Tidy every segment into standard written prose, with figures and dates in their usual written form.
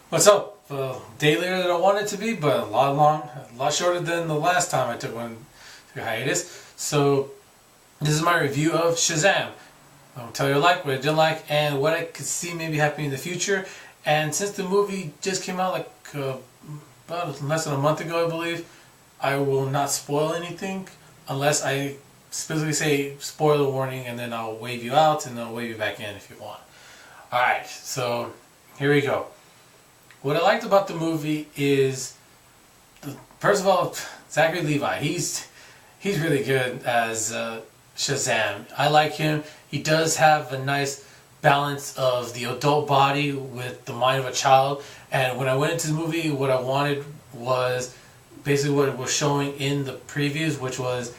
What's up? Day later than I wanted it to be, but a lot shorter than the last time I took one hiatus. So this is my review of Shazam. I'll tell you what I like, what I didn't like, and what I could see maybe happening in the future. And since the movie just came out about less than a month ago, I believe, I will not spoil anything unless I specifically say spoiler warning, and then I'll wave you out and I'll wave you back in if you want. Alright, so here we go. What I liked about the movie is, first of all, Zachary Levi. He's really good as Shazam. I like him. He does have a nice balance of the adult body with the mind of a child. And when I went into the movie, what I wanted was basically what it was showing in the previews, which was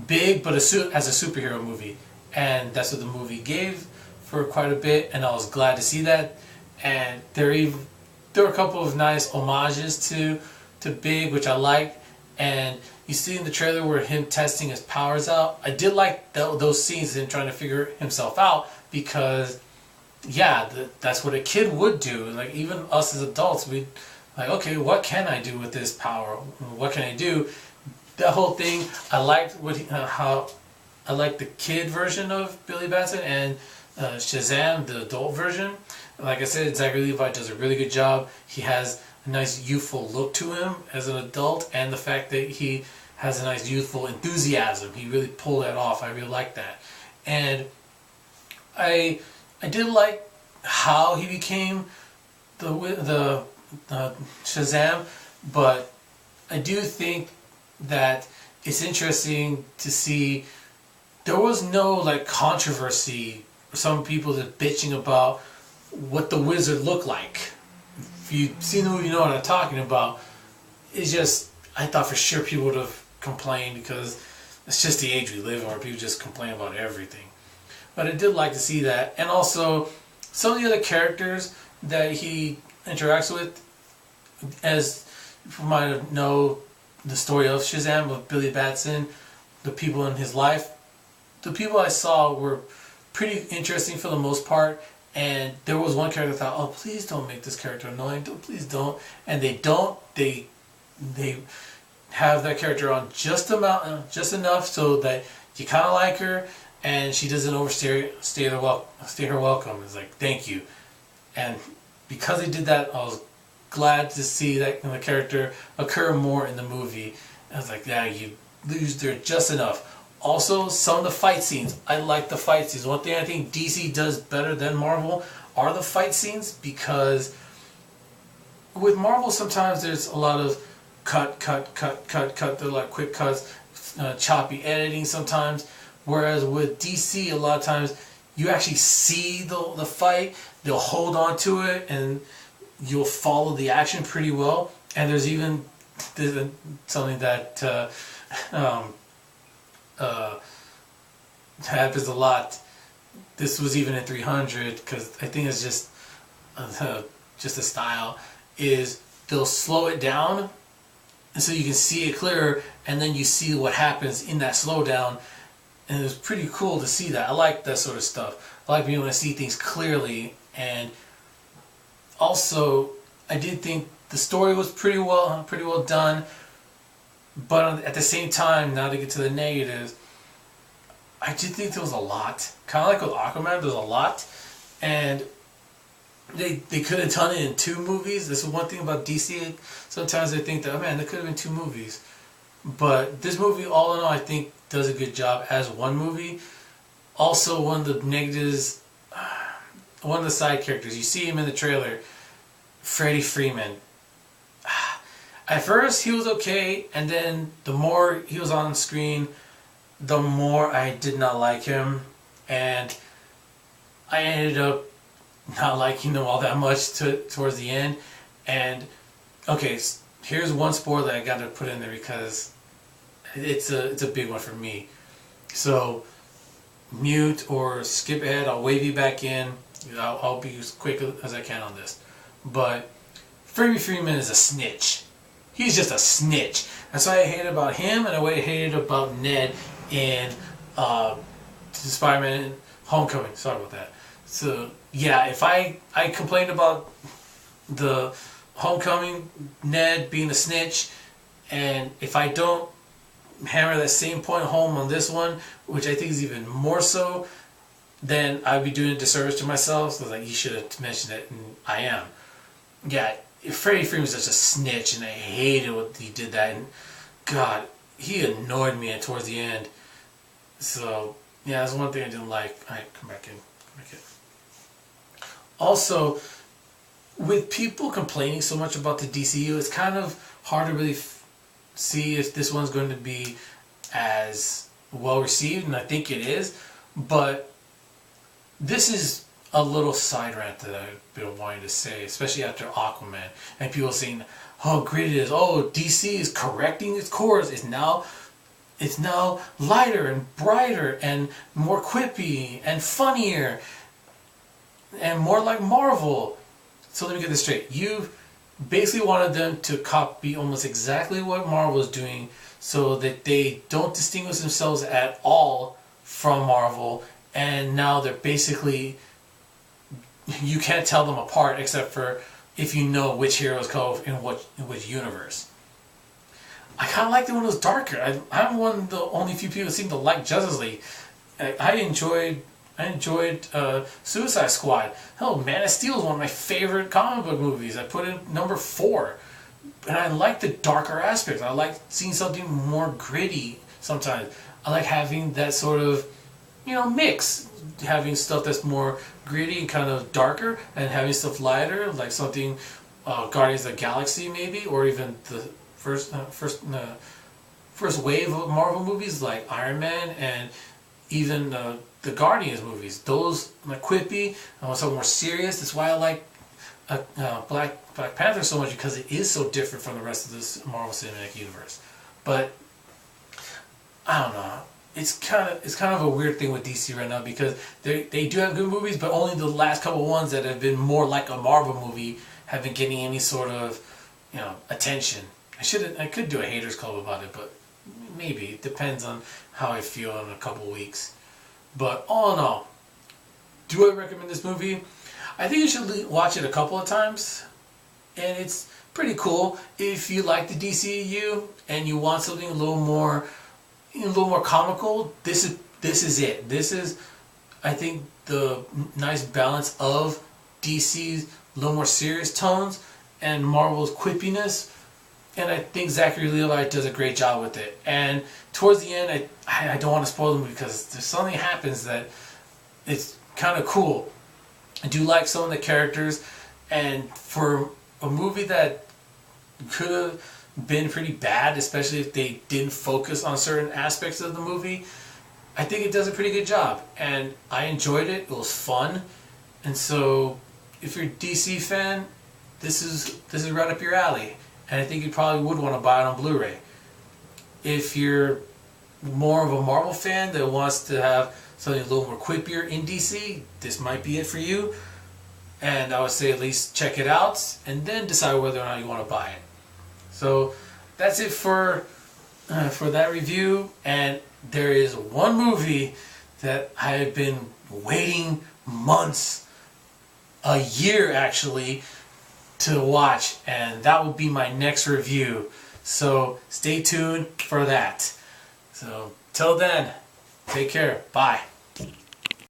big but as a superhero movie. And that's what the movie gave for quite a bit, and I was glad to see that. And there were a couple of nice homages to Big, which I liked. And you see in the trailer where him testing his powers out. I did like those scenes of him trying to figure himself out, because yeah, that's what a kid would do. Like, even us as adults, we like, okay, what can I do with this power? What can I do? That whole thing, I liked how I liked the kid version of Billy Batson and Shazam, the adult version. Like I said, Zachary Levi does a really good job. He has a nice youthful look to him as an adult, and the fact that he has a nice youthful enthusiasm. He really pulled that off. I really like that. And I did like how he became the Shazam, but I do think that it's interesting to see there was no like controversy. Some people that bitching about what the wizard looked like. If you've seen the movie, you know what I'm talking about. It's just, I thought for sure people would have complained, because it's just the age we live in where people just complain about everything. But I did like to see that. And also, some of the other characters that he interacts with, as you might know the story of Shazam, of Billy Batson, the people in his life, the people I saw were pretty interesting for the most part. And there was one character I thought, oh, please don't make this character annoying. Please don't. And they don't. They have that character on just enough so that you kind of like her, and she doesn't overstay her welcome. It's like, thank you. And because they did that, I was glad to see that the character occur more in the movie. I was like, yeah, you lose there just enough. Also, some of the fight scenes. I like the fight scenes. One thing I think DC does better than Marvel are the fight scenes, because with Marvel sometimes there's a lot of cut. They're like quick cuts, choppy editing sometimes. Whereas with DC, a lot of times you actually see the fight. They'll hold on to it, and you'll follow the action pretty well. And there's something that happens a lot. This was even in 300, because I think it's just a style, is they'll slow it down and so you can see it clearer, and then you see what happens in that slowdown, and it was pretty cool to see that. I like that sort of stuff. I like being able to see things clearly. And also, I did think the story was pretty well done, but at the same time, now to get to the negatives, I did think there was a lot. Kind of like with Aquaman, there's a lot. And they could have done it in 2 movies. This is one thing about DC. Sometimes they think that, oh man, there could have been 2 movies. But this movie, all in all, I think does a good job as one movie. Also, one of the negatives, one of the side characters, you see him in the trailer, Freddie Freeman. At first, he was okay, and then the more he was on screen, the more I did not like him, and I ended up not liking him all that much towards the end. And okay, here's one spoiler that I got to put in there, because it's a big one for me. So mute or skip ahead. I'll wave you back in. I'll be as quick as I can on this. But Freddie Freeman is a snitch. He's just a snitch. That's why I hated about him, and I hated about Ned in Spider-Man Homecoming. Sorry about that. So yeah, if I complained about the Homecoming, Ned being a snitch, and if I don't hammer that same point home on this one, which I think is even more so, then I'd be doing a disservice to myself. So like, you should have mentioned it, and I am. Yeah, Freddie Freeman's such a snitch, and I hated what he did that. And God, he annoyed me towards the end. So yeah, that's one thing I didn't like. All right, come back in. Also, with people complaining so much about the DCU, it's kind of hard to really see if this one's going to be as well received, and I think it is. But this is a little side rant that I've been wanting to say, especially after Aquaman, and people saying how great it is. Oh, DC is correcting its course. It's now lighter and brighter and more quippy and funnier and more like Marvel. So let me get this straight. You basically wanted them to copy almost exactly what Marvel is doing, so that they don't distinguish themselves at all from Marvel, and now they're basically, you can't tell them apart except for if you know which heroes go in which universe. I kind of like the one that was darker. I'm one of the only few people who seem to like Justice League. I enjoyed Suicide Squad. Hell, Man of Steel is one of my favorite comic book movies. I put it number 4. And I like the darker aspects. I like seeing something more gritty sometimes. I like having that sort of, mix. Having stuff that's more gritty and kind of darker, and having stuff lighter, like something Guardians of the Galaxy maybe, or even the first wave of Marvel movies like Iron Man, and even the Guardians movies. Those are quippy. I want something more serious. That's why I like Black Panther so much, because it is so different from the rest of this Marvel Cinematic Universe. But I don't know. It's kind of a weird thing with DC right now, because they do have good movies, but only the last couple ones that have been more like a Marvel movie have been getting any sort of attention. I could do a haters club about it, but maybe it depends on how I feel in a couple weeks. But all in all, do I recommend this movie? I think you should watch it a couple of times, and it's pretty cool. If you like the DCEU and you want something a little more comical, this is it. This is, I think, the nice balance of DC's a little more serious tones and Marvel's quippiness. And I think Zachary Levi does a great job with it. And towards the end, I don't want to spoil the movie, because there's something happens that it's kind of cool. I do like some of the characters, and for a movie that could have been pretty bad, especially if they didn't focus on certain aspects of the movie, I think it does a pretty good job. And I enjoyed it. It was fun. And so if you're a DC fan, this is right up your alley. And I think you probably would want to buy it on Blu-ray. If you're more of a Marvel fan that wants to have something a little more quippier in DC, this might be it for you. And I would say at least check it out, and then decide whether or not you want to buy it. So that's it for that review. And there is one movie that I have been waiting months, a year actually, to watch, and that will be my next review. So stay tuned for that. So till then, take care. Bye.